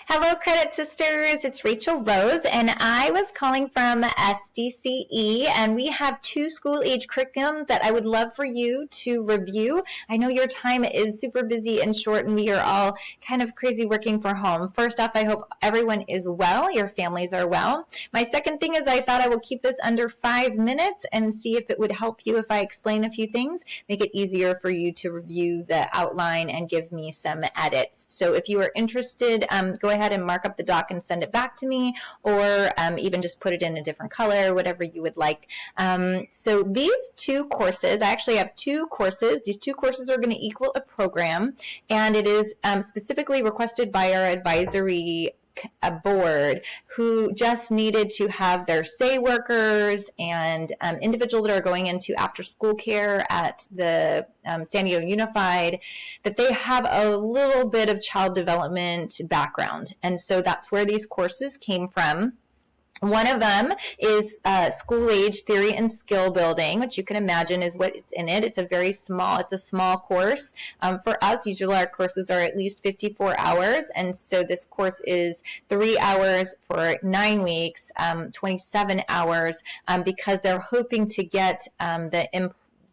Hello, Credit Sisters. It's Rachel Rose, and I was calling from SDCE, and we have 2 school-age curriculums that I would love for you to review. I know your time is super busy and short, and we are all kind of crazy working from home. First off, I hope everyone is well, your families are well. My second thing is I thought I will keep this under 5 minutes and see if it would help you if I explain a few things, make it easier for you to review the outline and give me some edits. So if you are interested, go ahead and mark up the doc and send it back to me, or even just put it in a different color, whatever you would like. So these 2 courses, I actually have 2 courses. These 2 courses are going to equal a program, and it is specifically requested by our advisory board, who just needed to have their SAY workers and individuals that are going into after school care at the San Diego Unified, that they have a little bit of child development background. And so that's where these courses came from. One of them is school age theory and skill building, which you can imagine is what's in it. It's a small course. For us, usually our courses are at least 54 hours. And so this course is 3 hours for 9 weeks, 27 hours, because they're hoping to get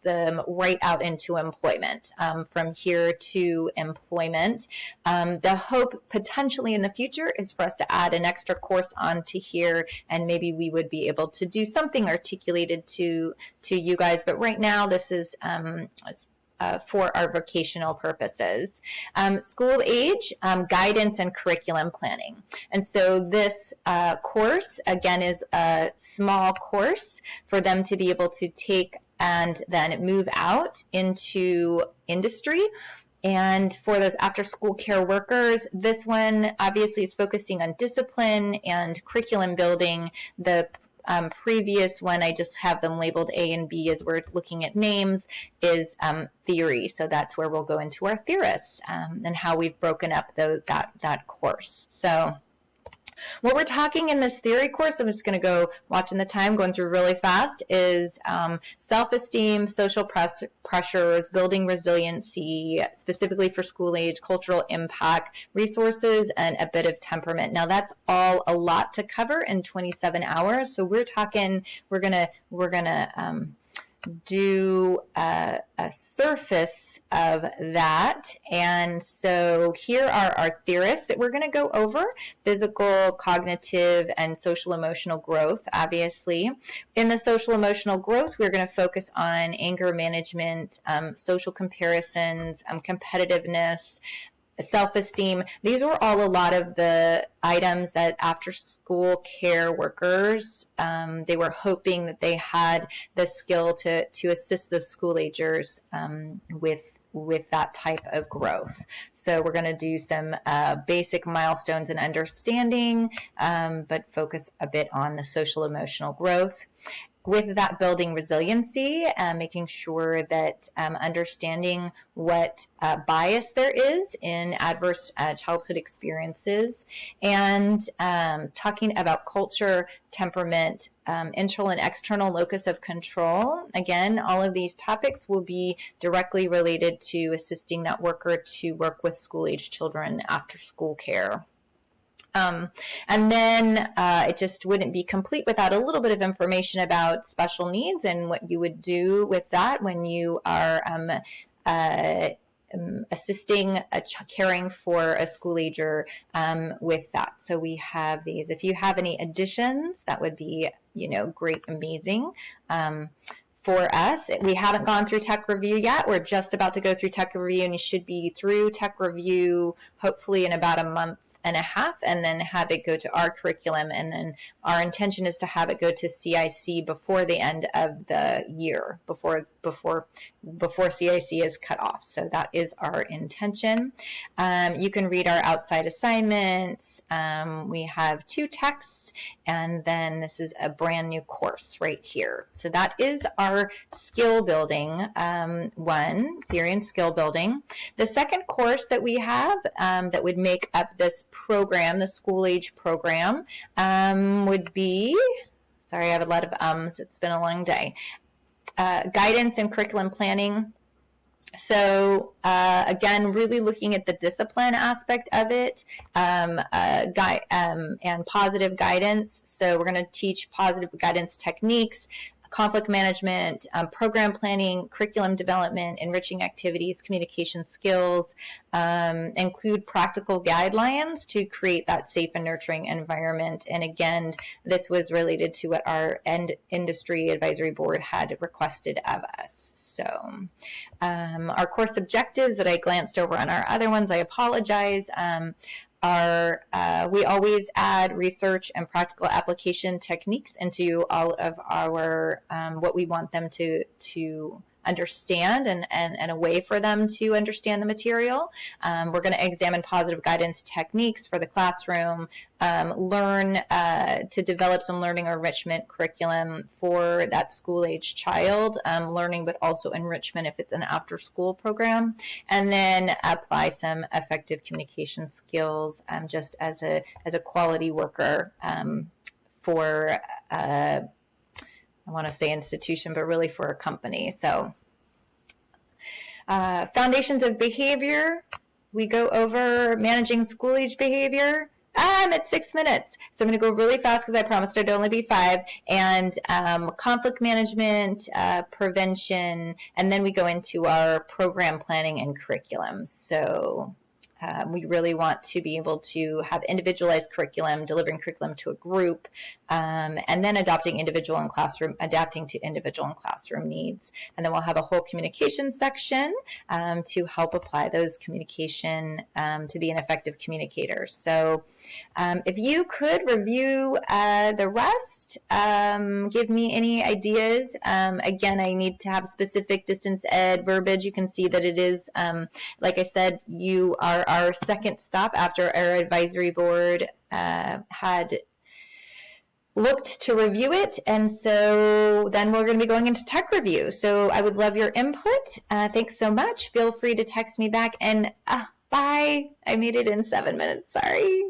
them right out into employment, from here to employment. The hope potentially in the future is for us to add an extra course onto here, and maybe we would be able to do something articulated to you guys. But right now, this is for our vocational purposes. School age, guidance and curriculum planning. And so this course, again, is a small course for them to be able to take and then move out into industry. And for those after-school care workers, this one obviously is focusing on discipline and curriculum building. The previous one, I just have them labeled A and B as we're looking at names, is theory. So that's where we'll go into our theorists and how we've broken up that course. So what we're talking in this theory course, I'm just going to go watching the time, going through really fast, is self-esteem, social pressures, building resiliency, specifically for school age, cultural impact, resources, and a bit of temperament. Now that's all a lot to cover in 27 hours. So we're gonna do a surface of that. And so here are our theorists that we're going to go over: physical, cognitive, and social emotional growth, obviously. In the social emotional growth, we're going to focus on anger management, social comparisons, competitiveness, self-esteem. These were all a lot of the items that after school care workers, they were hoping that they had the skill to assist the school agers with that type of growth. So we're going to do some basic milestones and understanding, but focus a bit on the social emotional growth. With that, building resiliency, making sure that understanding what bias there is in adverse childhood experiences, and talking about culture, temperament, internal and external locus of control. Again, all of these topics will be directly related to assisting that worker to work with school-age children after school care. And then it just wouldn't be complete without a little bit of information about special needs and what you would do with that when you are assisting, caring for a school ager with that. So we have these. If you have any additions, that would be, great, amazing. For us, we haven't gone through tech review yet. We're just about to go through tech review, and you should be through tech review hopefully in about a month and a half, and then have it go to our curriculum. And then our intention is to have it go to CIC before the end of the year, before CIC is cut off. So that is our intention. You can read our outside assignments. We have 2 texts, and then this is a brand new course right here. So that is our skill building one, theory and skill building. The second course that we have that would make up this program, the school age program, would be, sorry, I have a lot of ums, it's been a long day, guidance and curriculum planning. So again, really looking at the discipline aspect of it and positive guidance. So we're going to teach positive guidance techniques, conflict management, program planning, curriculum development, enriching activities, communication skills, include practical guidelines to create that safe and nurturing environment. And again, this was related to what our industry advisory board had requested of us. So our course objectives that I glanced over on our other ones, I apologize, we always add research and practical application techniques into all of our what we want them to understand and a way for them to understand the material. We're going to examine positive guidance techniques for the classroom, learn to develop some learning or enrichment curriculum for that school-age child, learning but also enrichment if it's an after-school program, and then apply some effective communication skills just as a quality worker for I want to say institution, but really for a company. So foundations of behavior, we go over managing school-age behavior. I'm at 6 minutes, so I'm going to go really fast because I promised it'd only be 5. And conflict management, prevention, and then we go into our program planning and curriculum. So we really want to be able to have individualized curriculum, delivering curriculum to a group, and then adapting to individual and classroom needs. And then we'll have a whole communication section to help apply those communication to be an effective communicator. So if you could review the rest, give me any ideas. Again, I need to have specific distance ed verbiage. You can see that it is, like I said, you are our second stop after our advisory board had looked to review it, and so then we're going to be going into tech review. So I would love your input. Thanks so much. Feel free to text me back, and bye. I made it in 7 minutes. Sorry.